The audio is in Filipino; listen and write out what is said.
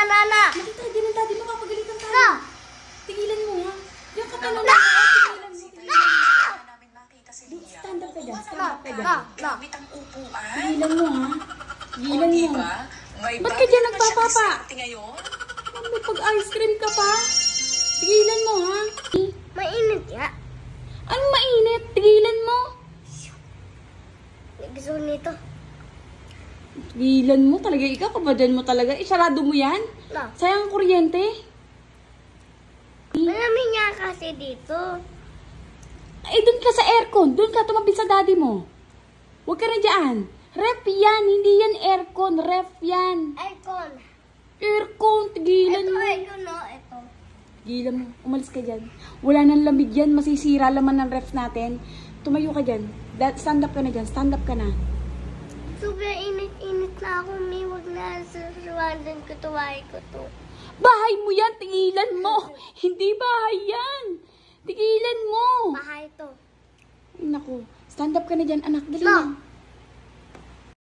na. Nakita din ng daddy mo, papagalitan tayo. Na. Tigilan mo nga. Yung katanong Na. Stand up ka dyan, stand up ka dyan. Gamit ang upuan. Tigilan mo ha. Tigilan mo. Diba? Ba't ka dyan nagpapapa? Ngayon? May pag-ice cream ka pa? Tigilan mo ha. Mainit ya. Anong mainit? Tigilan mo. Gusto nito. Tigilan mo talaga. Ikaw, kabadyan mo talaga. Isarado mo yan. Na. Sayang ang kuryente. Marami nga kasi dito. Eh, dun ka sa aircon. Dun ka tumabi sa daddy mo. Huwag ka na dyan. Ref yan. Hindi yan aircon. Ref yan. Aircon. Aircon. Tigilan Ito, mo. aircon, no? Ito. Tigilan mo. Umalis ka dyan. Wala nang lamig yan. Masisira laman ng ref natin. Tumayo ka dyan. Stand up ka na dyan. Stand up ka na. Sobrang init-init na ako. May wag na susuwanan ko to. Bahay ko to. Bahay mo yan. Tigilan mo. Hindi bahay yan. Tigilan mo. Bahay to. Naku. Stand up ka na dyan, anak. Dali No. na.